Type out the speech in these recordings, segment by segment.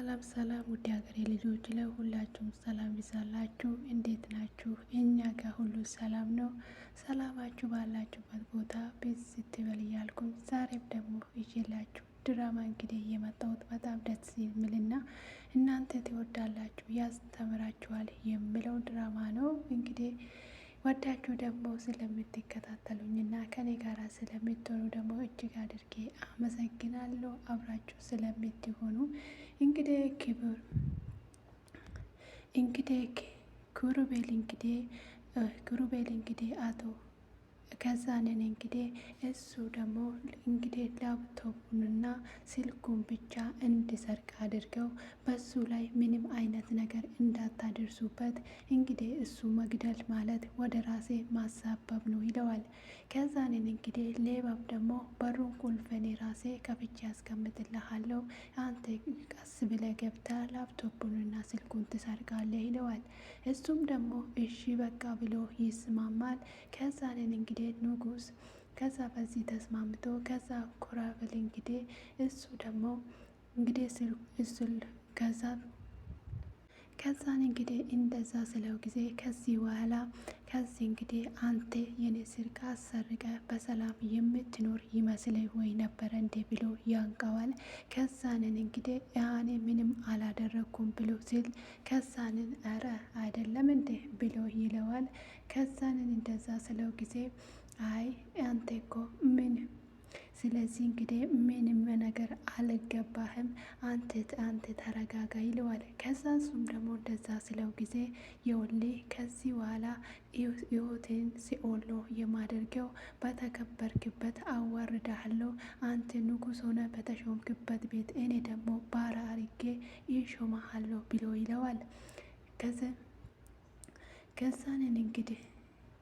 ሰላም ሰላም ውድ ሀገሬ ልጆች ለሁላችሁም ሰላም ይዛላችሁ። እንዴት ናችሁ? እኛ ጋር ሁሉ ሰላም ነው። ሰላማችሁ ባላችሁበት ቦታ ቤት ስትበል እያልኩኝ ዛሬም ደግሞ ይዤላችሁ ድራማ እንግዲህ የመጣሁት በጣም ደስ የሚልና እናንተ ትወዳላችሁ ያስተምራችኋል የምለው ድራማ ነው። እንግዲህ ወዳችሁ ደግሞ ስለምትከታተሉኝና ከኔ ጋር ስለምትሆኑ ደግሞ እጅግ አድርጌ አመሰግናለሁ። አብራችሁ ስለምትሆኑ እንግዲህ ክሩቤል እንግዲህ አቶ ከዛንን እንግዲህ እሱ ደግሞ እንግዲህ ላፕቶፑንና ስልኩን ብቻ እንዲሰርቅ አድርገው በሱ ላይ ምንም አይነት ነገር እንዳታደርሱበት እንግዲህ እሱ መግደል ማለት ወደ ራሴ ማሳበብ ነው ይለዋል። ከዛንን እንግዲህ ሌባም ደግሞ በሩን ቁልፍ እኔ ራሴ ከፍቼ ያስቀምጥልሃለሁ፣ አንተ ቀስ ብለህ ገብተህ ላፕቶፑንና ስልኩን ትሰርቃለህ ይለዋል። እሱም ደግሞ እሺ በቃ ብሎ ይስማማል። ከዛንን እንግዲህ ንጉስ ከዛ በዚህ ተስማምቶ ከዛ ኩራብል እንግዲህ እሱ ደግሞ እንግዲህ ከዛን እንግዲህ እንደዛ ስለው ጊዜ ከዚህ በኋላ ከዚህ እንግዲህ አንተ የኔ ስልክ አሰርቀ በሰላም የምትኖር ይመስለኝ ወይ ነበረ እንዴ ብሎ ያንቀዋል። ከዛንን እንግዲህ ያኔ ምንም አላደረኩም ብሎ ሲል ከዛንን ኧረ አይደለም እንዴ ብሎ ይለዋል። ከዛንን እንደዛ ስለው ጊዜ አይ አንተ እኮ ምን ስለዚህ እንግዲህ ምንም ነገር አልገባህም፣ አንተ ተረጋጋ ይለዋል። ከዛ እሱም ደግሞ እንደዛ ስለው ጊዜ የወሌ ከዚህ በኋላ ህይወቴን ሲኦል ነው የማደርገው፣ በተከበርክበት አዋርዳለሁ፣ አንተ ንጉስ ሆነ በተሾምክበት ቤት እኔ ደግሞ ባሪያ አርጌ ይሾመሃለሁ ብሎ ይለዋል።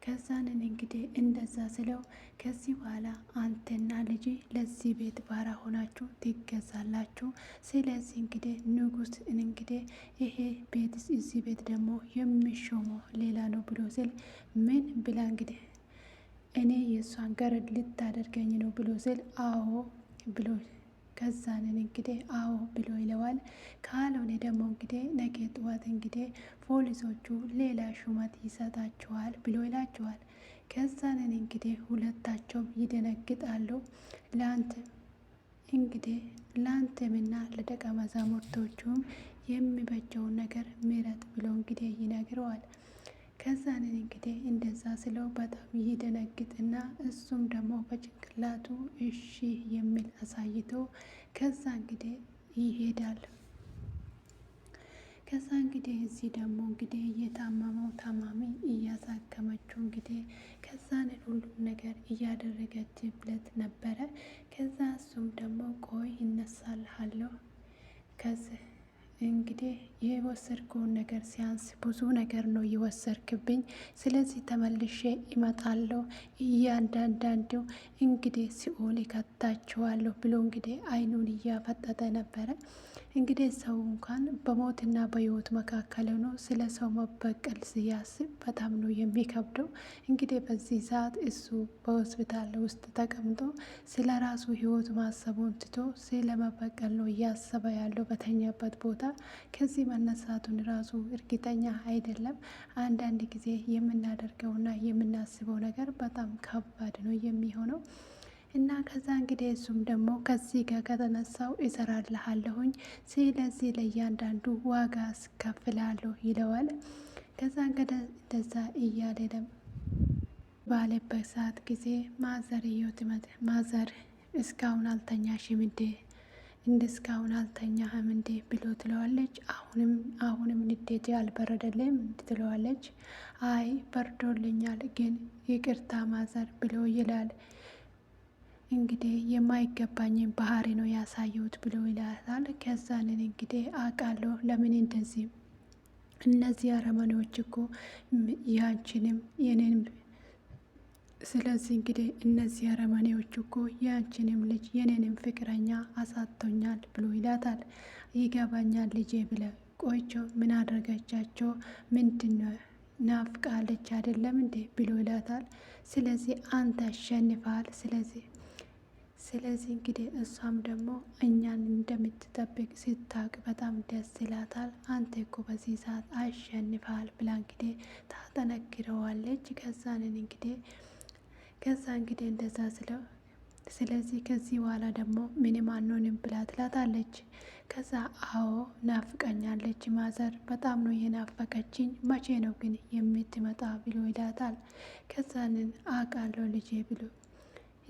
ከዛንን እንግዲህ እንደዛ ስለው ከዚህ በኋላ አንተና ልጅ ለዚህ ቤት ባሪያ ሆናችሁ ትገዛላችሁ። ስለዚህ እንግዲህ ንጉስ እንግዲህ ይሄ ቤት እዚህ ቤት ደግሞ የሚሾመው ሌላ ነው ብሎ ሲል ምን ብላ እንግዲህ እኔ የእሷን ገረድ ልታደርገኝ ነው ብሎ ሲል አዎ ብሎ ከዛንን እንግዲህ አዎ ብሎ ይለዋል። ካልሆነ ደግሞ እንግዲህ ነገ ጠዋት እንግዲህ ፖሊሶቹ ሌላ ሹመት ይሰጣቸዋል ብሎ ይላቸዋል። ከዛንን እንግዲህ ሁለታቸውም ይደነግጣሉ። ለአንተምና ለደቀ መዛሙርቶቹም የሚበጀውን ነገር ምረጥ ብሎ እንግዲህ ይነግረዋል። ከዛንን እንግዲህ እንደዛ ስለው በጣም ይደነግጥና እሱም ደግሞ በጭንቅላቱ እሺ የሚል አሳይቶ ከዛ እንግዲህ ይሄዳል። ከዛ እንግዲህ እዚህ ደግሞ እንግዲህ የታመመው ታማሚ እያሳከመችው እንግዲህ ከዛንን ሁሉም ነገር እያደረገችለት ነበረ። ከዛ እሱም ደግሞ ቆይ እነሳልሃለሁ ከዚህ እንግዲህ የወሰድከውን ነገር ሲያንስ ብዙ ነገር ነው የወሰድክብኝ፣ ስለዚህ ተመልሼ ይመጣለሁ፣ እያንዳንዳንዱ እንግዲህ ሲኦል ይከታችኋለሁ ብሎ እንግዲህ አይኑን እያፈጠጠ ነበረ። እንግዲህ ሰው እንኳን በሞትና በህይወት መካከል ሆኖ ስለ ሰው መበቀል ሲያስብ በጣም ነው የሚከብደው። እንግዲህ በዚህ ሰዓት እሱ በሆስፒታል ውስጥ ተቀምጦ ስለ ራሱ ህይወት ማሰቡን ትቶ ስለ መበቀል ነው እያሰበ ያለው በተኛበት ቦታ። ከዚህ መነሳቱን ራሱ እርግጠኛ አይደለም። አንዳንድ ጊዜ የምናደርገውና የምናስበው ነገር በጣም ከባድ ነው የሚሆነው እና ከዛ እንግዲህ እሱም ደግሞ ከዚህ ጋር ከተነሳው እሰራልሃለሁኝ፣ ስለዚህ ለእያንዳንዱ ዋጋ አስከፍላለሁ ይለዋል። ከዛ እንግዲህ እንደዛ እያለ ባለበት ሰዓት ጊዜ ማዘር እስካሁን አልተኛሽም እንዴ እስካሁን አልተኛህም እንዴ ብሎ ትለዋለች። አሁንም ንዴቴ አልበረደልም ትለዋለች። አይ በርዶልኛል፣ ግን ይቅርታ ማዘር ብሎ ይላል። እንግዲህ የማይገባኝን ባህሪ ነው ያሳየሁት ብሎ ይላታል። ከዛንን እንግዲህ አውቃለሁ ለምን እንደዚህ እነዚህ አረመኔዎች እኮ ያንቺንም የኔንም ስለዚህ እንግዲህ እነዚህ አረመኔዎች እኮ ያንቺንም ልጅ የኔንም ፍቅረኛ አሳጥቶኛል ብሎ ይላታል። ይገባኛል ልጄ ብለ ቆይቾ ምን አደረገቻቸው? ምንድነው ናፍቃለች አይደለም እንዴ ብሎ ይላታል። ስለዚህ አንተ አሸንፈሃል፣ ስለዚህ እንግዲህ እሷም ደግሞ እኛን እንደምትጠብቅ ሲታቅ በጣም ደስ ይላታል። አንተ እኮ በዚህ ሰዓት አሸንፈሃል ብላ እንግዲህ ታጠነክረዋለች። ከዛ እንግዲህ እንደዛ ስለው ስለዚህ ከዚህ በኋላ ደግሞ ምንም አንሆንም ብላ ትላታለች። ከዛ አዎ ናፍቀኛለች ማዘር በጣም ነው የናፈቀችኝ፣ መቼ ነው ግን የምትመጣ ብሎ ይላታል። ከዛንን አውቃለሁ ልጄ ብሎ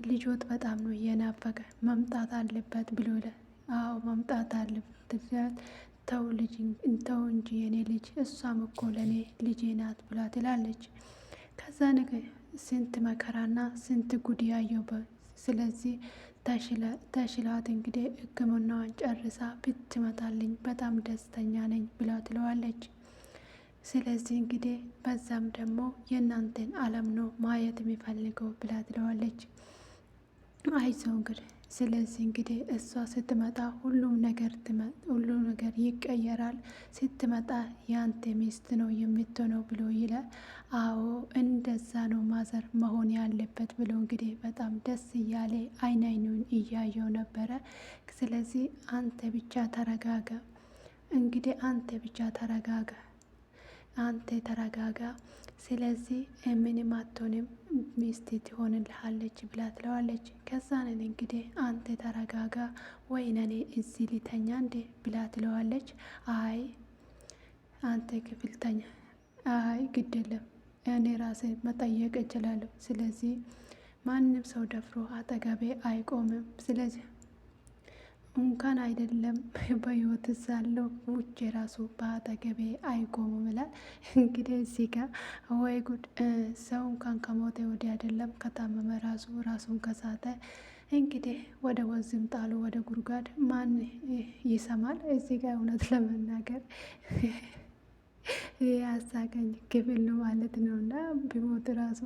ልጆት በጣም ነው የናፈቀ መምጣት አለበት ብሎ አዎ መምጣት አለበት ተው እንጂ የኔ ልጅ እሷም እኮ ለእኔ ልጄ ናት ብላ ትላለች። ከዛ ነገር ስንት መከራና ስንት ጉድ ያየው ስለዚህ ተሽላት እንግዲህ ሕክምናዋን ጨርሳ ብትመጣልኝ በጣም ደስተኛ ነኝ ብላ ትለዋለች። ስለዚህ እንግዲህ በዛም ደግሞ የእናንተን ዓለም ነው ማየት የሚፈልገው ብላ ትለዋለች። አይዞህ እንግዲህ ስለዚህ እንግዲህ እሷ ስትመጣ ሁሉም ነገር ይቀየራል። ስትመጣ የአንተ ሚስት ነው የምትሆነው ብሎ ይላል። አዎ እንደዛ ነው ማዘር መሆን ያለበት ብሎ እንግዲህ በጣም ደስ እያለ አይኑን እያየው ነበረ። ስለዚህ አንተ ብቻ ተረጋጋ፣ እንግዲህ አንተ ብቻ ተረጋጋ፣ አንተ ተረጋጋ፣ ስለዚህ ምንም አትሆንም ሚስት ትሆንልሃለች ብላ ትለዋለች። ከዛንን እንግዲህ አንተ ተረጋጋ ወይን እኔ እዚህ ሊተኛ እንዴ ብላ ትለዋለች። አይ አንተ ክፍል ተኛ፣ አይ ግድ የለም እኔ ራሴ መጠየቅ እችላለሁ። ስለዚህ ማንም ሰው ደፍሮ አጠገቤ አይቆምም። ስለዚህ እንኳን አይደለም በህይወት ሳለሁ ውጭ ራሱ በአጠገቤ አይቆሙም ይላል። እንግዲህ እዚህ ጋር ወይ ጉድ! ሰው እንኳን ከሞተ ወዲህ አይደለም ከታመመ ራሱን ከሳተ እንግዲህ ወደ ወንዝም ጣሉ ወደ ጉድጓድ ማን ይሰማል? እዚህ ጋር እውነት ለመናገር ያሳቀኝ ክፍል ነው ማለት ነው። እና ቢሞት ራሱ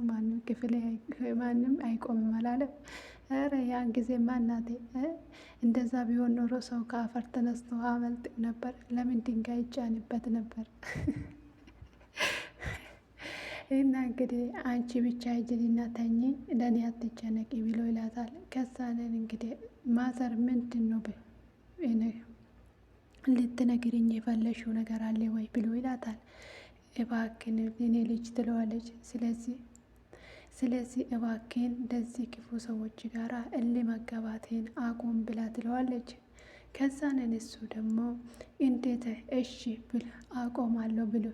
ማንም አይቆምም አላለም። ኧረ ያን ጊዜ እናቴ እንደዛ ቢሆን ኖሮ ሰው ከአፈር ተነስቶ አመልጥ ነበር። ለምን ድንጋይ ይጫንበት ነበር? እና እንግዲህ አንቺ ብቻ ሂጂና ተኚ ለእኔ አትጨነቂ ብሎ ይላታል። ከዛንን እንግዲህ ማዘር ምንድን ነው ልትነግሪኝ የፈለሽው ነገር አለ ወይ ብሎ ይላታል። እባክን እኔ ልጅ ትለዋለች። ስለዚህ እባክን እንደዚህ ክፉ ሰዎች ጋር እልህ መጋባትን አቁም ብላ ትለዋለች። ከዛንን እሱ ደግሞ እንዴት እሺ ብል አቆማለሁ ብሎ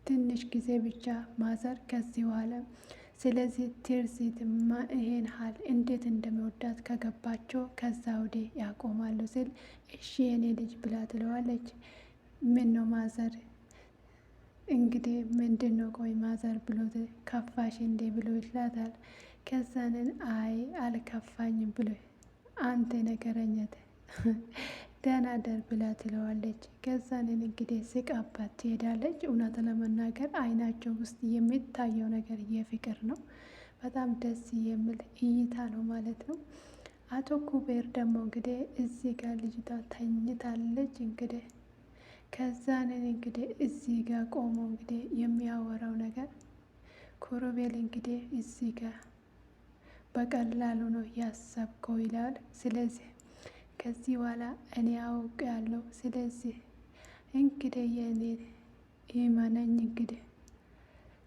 ትንሽ ጊዜ ብቻ ማዘር ከዚህ በኋላ ስለዚህ ቲርሲትማ ይሄን ሀል እንዴት እንደሚወዳት ከገባቸው ከዛ ወዲህ ያቆማሉ ሲል እሺ የኔ ልጅ ብላ ትለዋለች። ምን ነው ማዘር እንግዲህ ምንድን ነው ቆይ ማዘር ብሎ ከፋሽ እንዴ ብሎ ይላታል። ከዛንን አይ አልከፋኝም ብሎ አንተ ነገረኘት ደህና ደር ብላ ትለዋለች። ከዛንን እንግዲህ ስቃባት ትሄዳለች። እውነት ለመናገር አይናቸው ውስጥ የሚታየው ነገር የፍቅር ነው። በጣም ደስ የሚል እይታ ነው ማለት ነው። አቶ ኩቤር ደግሞ እንግዲህ እዚህ ጋር ልጅቷ ተኝታለች። እንግዲህ ከዛንን እንግዲህ እዚህ ጋር ቆሞ እንግዲህ የሚያወራው ነገር ኮሮቤል እንግዲህ እዚህ ጋር በቀላሉ ነው ያሰብከው ይላል። ስለዚህ ከዚህ በኋላ እኔ አውቅ ያለው ስለዚህ እንግዲህ የእኔ ይመነኝ እንግዲህ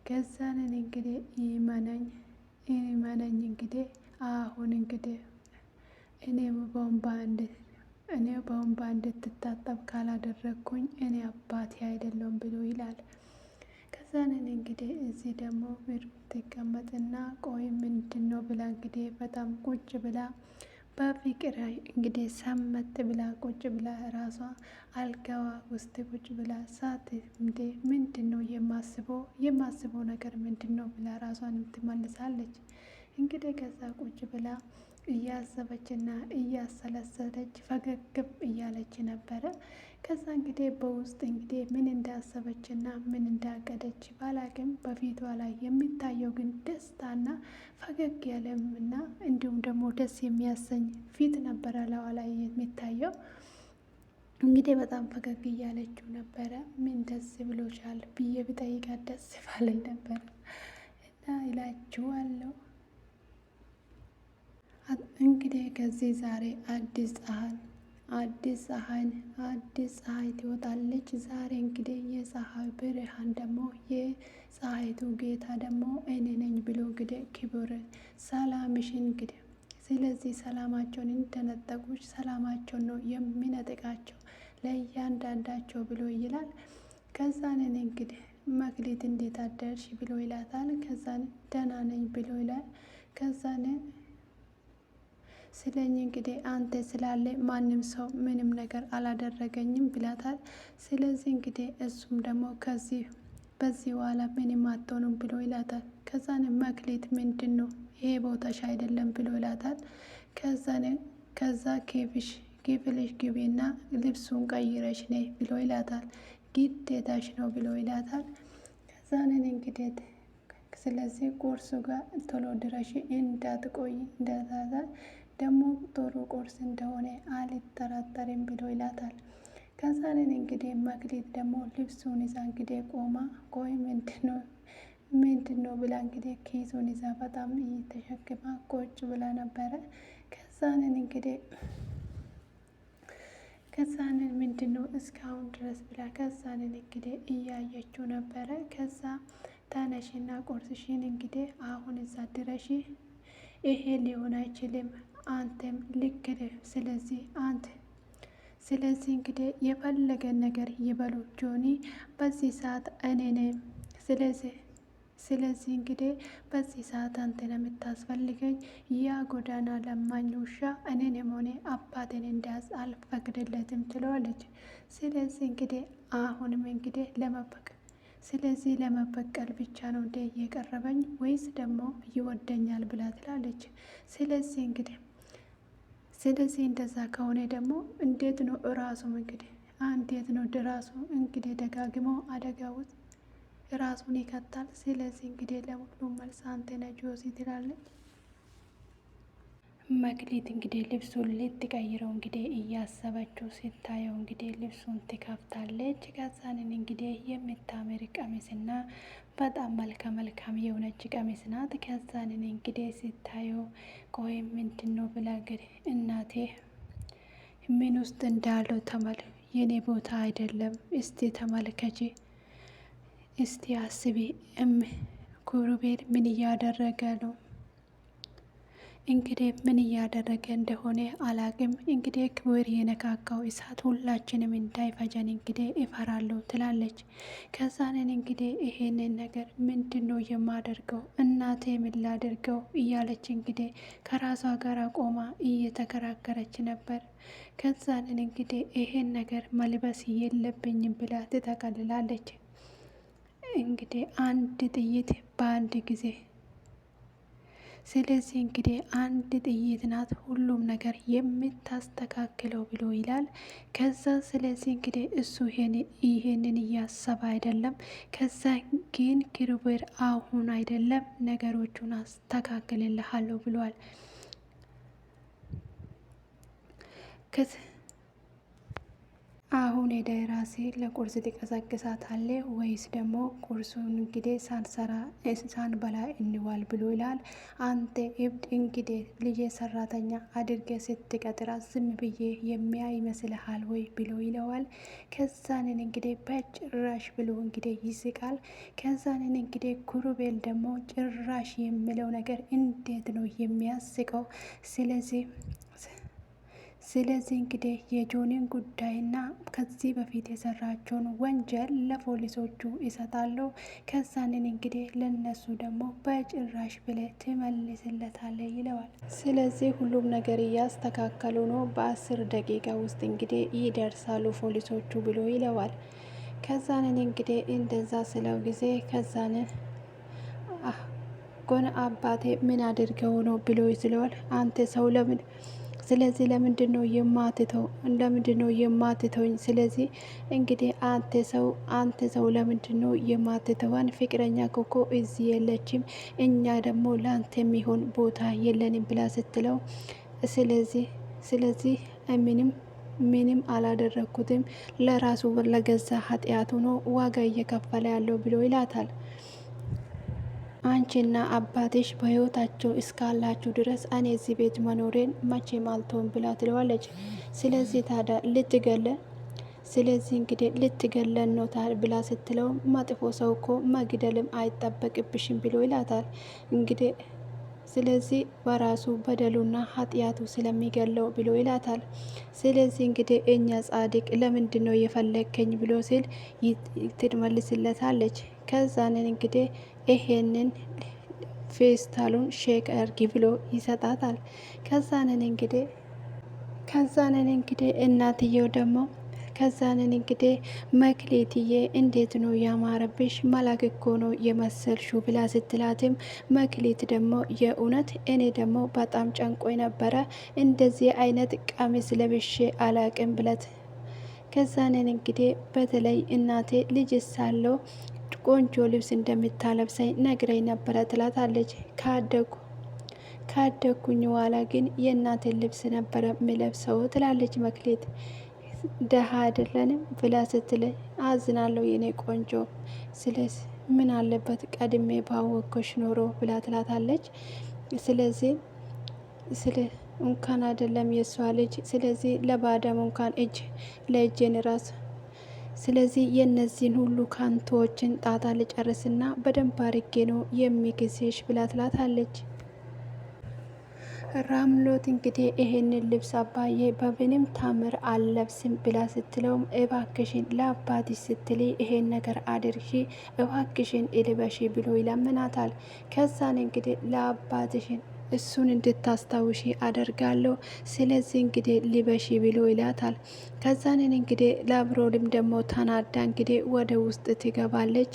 ከዛንን እንግዲህ ይመነኝ እንግዲህ አሁን እንግዲህ እኔ በወንባ እንድትታጠብ ካላደረግኩኝ እኔ አባቴ አይደለሁም ብሎ ይላል። ከዛንን እንግዲህ እዚህ ደግሞ ትቀመጥና ቆይ ምንድን ነው ብላ እንግዲህ በጣም ቁጭ ብላ በፍቅር እንግዲህ ሰመጥ ብላ ቁጭ ብላ ራሷ አልጋዋ ውስጥ ቁጭ ብላ ሳት እንዴ ምንድን ነው የማስበው ነገር ምንድን ነው ብላ ራሷን ትመልሳለች። እንግዲህ ከዛ ቁጭ ብላ እያሰበችና እያሰለሰለች ፈገግብ እያለች ነበረ። ከዛ እንግዲህ በውስጥ እንግዲህ ምን እንዳሰበችና ምን እንዳቀደች ባላቅም በፊቷ ላይ የሚታየው ግን ደስታና ፈገግ ያለም እና እንዲሁም ደግሞ ደስ የሚያሰኝ ፊት ነበረ ላዋ ላይ የሚታየው። እንግዲህ በጣም ፈገግ እያለችው ነበረ። ምን ደስ ብሎሻል ብዬ ብጠይቃት ደስ ባለኝ ነበረ እና ይላችኋለሁ። እንግዲህ ከዚህ ዛሬ አዲስ ፀሐይ ትወጣለች። ዛሬ እንግዲህ የፀሐይ ብርሃን ደግሞ የፀሐይቱ ጌታ ደግሞ እኔ ነኝ ብሎ እንግዲህ ክብር ሰላምሽን እንግዲህ ስለዚህ ሰላማቸውን እንደነጠቁች ሰላማቸውን ነው የሚነጥቃቸው ለእያንዳንዳቸው ብሎ ይላል። ከዛን እኔ እንግዲህ መክሊት እንዴት አደርሽ ብሎ ይላታል። ከዛን ደህና ነኝ ብሎ ይላል። ከዛን ስለኝ እንግዲህ አንተ ስላለ ማንም ሰው ምንም ነገር አላደረገኝም ብላታል። ስለዚህ እንግዲህ እሱም ደግሞ በዚህ በኋላ ምንም አትሆኑም ብሎ ይላታል። ከዛን መክሊት ምንድን ነው ይሄ ቦታሽ አይደለም ብሎ ይላታል። ከዛ ክፍልሽ ግቢና ልብሱን ቀይረሽ ነይ ብሎ ይላታል። ግዴታሽ ነው ብሎ ይላታል። ከዛንን እንግዲህ ስለዚህ ቁርሱ ጋር ቶሎ ድረሽ እንዳትቆይ እንዳታዛል ደግሞ ጥሩ ቁርስ እንደሆነ አልጠራጠርም ብሎ ይላታል። ከዛንን እንግዲህ መክሊት ደግሞ ልብሱን ይዛ እንግዲህ ቆማ ቆይ ምንድነው ብላ እንግዲህ ኪሱን ይዛ በጣም እየተሸክማ ቁጭ ብላ ነበረ። ከዛንን ምንድነው እስካሁን ድረስ ብላ ከዛንን እንግዲህ እያየችው ነበረ። ከዛ ተነሽና ቁርስሽን እንግዲህ አሁን እዛ ድረሽ ይሄ ሊሆን አይችልም አንተም ልክ ነህ። ስለዚህ እንግዲህ የፈለገን ነገር ይበሉ ጆኒ በዚህ ሰዓት እኔ ነኝ። ስለዚህ እንግዲህ በዚህ ሰዓት አንተን የምታስፈልገኝ ያ ጎዳና ለማኝ ውሻ እኔንም ሆነ አባቴን እንዲያዝ አልፈቅድለትም ትለዋለች። ስለዚህ እንግዲህ አሁንም እንግዲህ ለመበቀል ብቻ ነው እንደ እየቀረበኝ ወይስ ደግሞ ይወደኛል ብላ ትላለች። ስለዚህ እንደዛ ከሆነ ደግሞ እንዴት ነው እራሱም እንግዲህ ራሱ እንግዲህ ደጋግሞ አደጋ ውስጥ ራሱን ይከታል። ስለዚህ እንግዲህ ለሁሉም መልስ አንተ ነህ ጆሲ ትላለች። መክሊት እንግዲህ ልብሱን ልትቀይረው እንግዲህ እያሰበችው ስታየው እንግዲህ ልብሱን ትከፍታለች። ከዛንን እንግዲህ የምታምር ቀሚስና በጣም መልካም የሆነች ቀሚስ ናት። ከዛንን እንግዲህ ስታየው ቆይ ምንድን ነው ብላ እንግዲህ እናቴ ምን ውስጥ እንዳለው የኔ ቦታ አይደለም፣ እስቲ ተመልከቺ፣ እስቲ አስቢ፣ ኩሩቤል ምን እያደረገ ነው? እንግዲህ ምን እያደረገ እንደሆነ አላቅም። እንግዲህ ክብር የነካካው እሳት ሁላችንም እንዳይፈጀን እንግዲህ እፈራለሁ ትላለች። ከዛንን እንግዲህ ይሄንን ነገር ምንድን ነው የማደርገው እናቴ ምን ላደርገው እያለች እንግዲህ ከራሷ ጋር ቆማ እየተከራከረች ነበር። ከዛንን እንግዲህ ይሄን ነገር መልበስ የለብኝም ብላ ትጠቀልላለች። እንግዲህ አንድ ጥይት በአንድ ጊዜ ስለዚህ እንግዲህ አንድ ጥይት ናት ሁሉም ነገር የምታስተካክለው ብሎ ይላል። ከዛ ስለዚህ እንግዲህ እሱ ይሄንን እያሰበ አይደለም። ከዛ ግን ኪሩቤል አሁን አይደለም ነገሮቹን አስተካክልልሃለሁ ብሏል። አሁን ሄደ ራሴ ለቁርስ ትቀሰቅሳታለህ ወይስ ደግሞ ቁርሱን እንግዲህ ሳንበላ እንዋል ብሎ ይላል። አንተ እብድ እንግዲህ ልጄ ሰራተኛ አድርገ ስትቀጥራት ዝም ብዬ የሚያይ ይመስልሃል ወይ ብሎ ይለዋል። ከዛንን እንግዲህ በጭራሽ ብሎ እንግዲህ ይስቃል። ከዛንን እንግዲህ ኩሩቤል ደግሞ ጭራሽ የሚለው ነገር እንዴት ነው የሚያስቀው? ስለዚህ እንግዲህ የጆኒን ጉዳይና ከዚህ በፊት የሰራቸውን ወንጀል ለፖሊሶቹ ይሰጣሉ። ከዛንን እንግዲህ ለነሱ ደግሞ በጭራሽ ብለ ትመልስለታለ ይለዋል። ስለዚህ ሁሉም ነገር እያስተካከሉ ነው። በ10 ደቂቃ ውስጥ እንግዲህ ይደርሳሉ ፖሊሶቹ ብሎ ይለዋል። ከዛንን እንግዲህ እንደዛ ስለው ጊዜ ከዛንን ጎን አባቴ ምን አድርገው ነው ብሎ ይስለዋል። አንተ ሰው ስለዚህ ለምንድን ነው የማትተውኝ? ስለዚህ እንግዲህ አንተ ሰው ለምንድን ነው የማትተዋን? ፍቅረኛ ኮኮ እዚህ የለችም፣ እኛ ደግሞ ለአንተ የሚሆን ቦታ የለንም ብላ ስትለው ስለዚህ ምንም አላደረግኩትም፣ ለራሱ ለገዛ ኃጢአቱ ነው ዋጋ እየከፈለ ያለው ብሎ ይላታል። አንቺና አባትሽ በህይወታቸው እስካላችሁ ድረስ እኔ እዚህ ቤት መኖሬን መቼም አልተውም ብላ ትለዋለች። ስለዚህ ታዲያ ልትገለን ስለዚህ እንግዲህ ልትገለን ነው ብላ ስትለው መጥፎ ሰው እኮ መግደልም አይጠበቅብሽም ብሎ ይላታል። እንግዲህ ስለዚህ በራሱ በደሉና ኃጢአቱ ስለሚገለው ብሎ ይላታል። ስለዚህ እንግዲህ እኛ ጻድቅ ለምንድን ነው የፈለግከኝ ብሎ ሲል ትመልስለታለች። ከዛንን እንግዲህ ይሄንን ፌስታሉን ሼክ አርጊ ብሎ ይሰጣታል። ከዛንን እንግዲህ እናትየው ደግሞ ከዛንን እንግዲህ መክሌትዬ እንዴት ነው ያማረብሽ፣ መላክ እኮ ነው የመሰልሹ ብላ ስትላትም መክሌት ደግሞ የእውነት እኔ ደግሞ በጣም ጨንቆኝ ነበረ እንደዚህ አይነት ቀሚስ ለብሼ አላቅም ብለት ከዛንን እንግዲህ በተለይ እናቴ ልጅ ሳለው ቆንጆ ልብስ እንደምታለብሰኝ ነግረኝ ነበረ ትላታለች። ካደኩኝ በኋላ ግን የእናቴን ልብስ ነበረ ምለብሰው ትላለች መክሌት። ደሃ አይደለንም ብላ ስትል አዝናለሁ የኔ ቆንጆ፣ ስለዚህ ምን አለበት ቀድሜ ባወቅኩሽ ኖሮ ብላ ትላታለች። ስለዚህ እንኳን አይደለም የእሷ ልጅ፣ ስለዚህ ለባዳም እንኳን ለእጄን ራስ ስለዚህ የእነዚህን ሁሉ ካንቶዎችን ጣጣ ልጨርስና በደንብ አርጌ ነው የሚግዜሽ ብላ ትላታለች። ራምሎት እንግዲህ ይሄንን ልብስ አባዬ በምንም ታምር አልለብስም ብላ ስትለውም እባክሽን ለአባትሽ ስትል ይሄን ነገር አድርሺ እባክሽን እልበሺ ብሎ ይለምናታል። ከዛን እንግዲህ ለአባትሽን እሱን እንድታስታውሺ አደርጋለሁ፣ ስለዚህ እንግዲህ ሊበሺ ብሎ ይላታል። ከዛንን እንግዲህ ለአብሮልም ደግሞ ተናዳ እንግዲህ ወደ ውስጥ ትገባለች።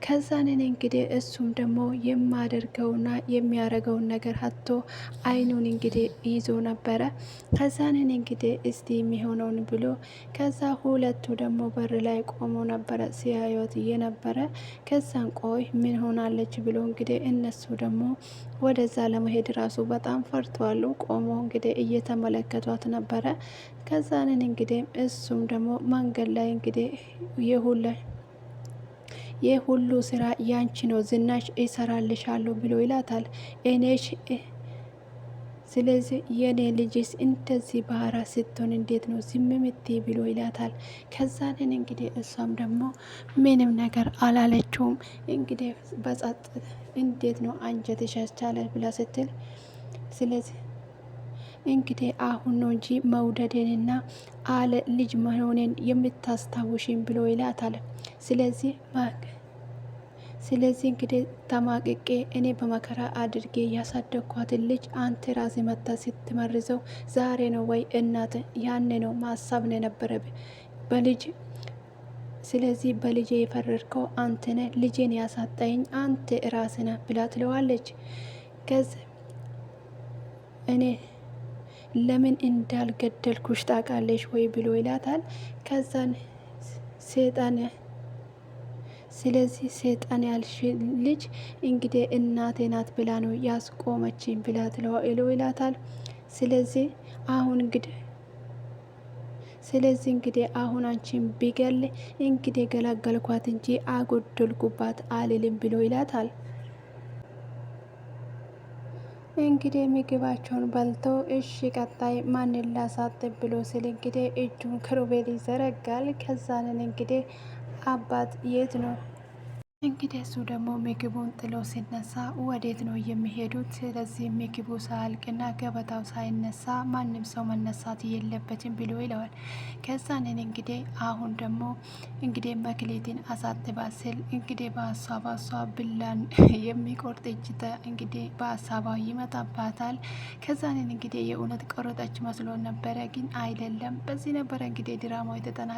ከዛንን እንግዲህ እሱም ደግሞ የማደርገውና የሚያረገውን ነገር ሀቶ አይኑን እንግዲህ ይዞ ነበረ። ከዛንን እንግዲህ እስቲ የሚሆነውን ብሎ ከዛ ሁለቱ ደግሞ በር ላይ ቆሞ ነበረ ሲያዩት እየነበረ ከዛን ቆይ ምን ሆናለች ብሎ እንግዲህ እነሱ ደግሞ ወደዛ ለመሄድ ራሱ በጣም ፈርተዋሉ። ቆሞ እንግዲህ እየተመለከቷት ነበረ። ከዛንን እንግዲህ እሱም ደግሞ መንገድ ላይ እንግዲህ የሁሉ ስራ ያንቺ ነው፣ ዝናሽ ይሰራልሻለሁ ብሎ ይላታል። እኔሽ ስለዚህ የኔ ልጅስ እንደዚህ ባህራ ስትሆን እንዴት ነው ዝም ምትይ ብሎ ይላታል። ከዛንን እንግዲህ እሷም ደግሞ ምንም ነገር አላለችውም። እንግዲህ በጸጥ እንዴት ነው አንጀትሽ ያስቻለ ብላ ስትል ስለዚህ እንግዲህ አሁን ነው እንጂ መውደዴንና አለ ልጅ መሆኔን የምታስታውሽኝ ብሎ ይላታል። ስለዚህ እንግዲህ ተማቅቄ እኔ በመከራ አድርጌ ያሳደግኳትን ልጅ አንተ ራሴ መታ ስትመርዘው ዛሬ ነው ወይ እናት? ያኔ ነው ማሳብ ነው የነበረ በልጅ ስለዚህ በልጄ የፈረድከው አንተ ነህ፣ ልጄን ያሳጣኝ አንተ ራስ ነህ ብላ ትለዋለች። ከዚህ እኔ ለምን እንዳልገደልኩሽ ታውቃለሽ ወይ ብሎ ይላታል። ከዛን ሴጣን ስለዚህ ሴጣን ያልሽ ልጅ እንግዲህ እናቴ ናት ብላ ነው ያስቆመችኝ ብላ ትለው ይላታል። ስለዚህ እንግዲህ አሁን አንቺን ቢገል እንግዲህ ገላገልኳት እንጂ አጎደልኩባት አልልም ብሎ ይላታል። እንግዲህ ምግባቸውን በልተው እሺ ቀጣይ ማንን ላሳጥብ ብሎ ስል እንግዲህ እጁን ክሩቤል ይዘረጋል። ከዛንን እንግዲህ አባት የት ነው እንግዲህ እሱ ደግሞ ምግቡን ጥሎ ሲነሳ ወዴት ነው የሚሄዱት? ስለዚህ ምግቡ ሳያልቅና ገበታው ሳይነሳ ማንም ሰው መነሳት የለበትም ብሎ ይለዋል። ከዛንን እንግዲህ አሁን ደግሞ እንግዲህ መክሌትን አሳጥባ ስል እንግዲህ በሀሳቧ ብላን የሚቆርጥ እጅ እንግዲህ በሀሳቧ ይመጣባታል። ከዛንን እንግዲህ የእውነት ቆረጠች መስሎ ነበረ፣ ግን አይደለም። በዚህ ነበረ እንግዲህ ድራማው የተጠናቀቀው።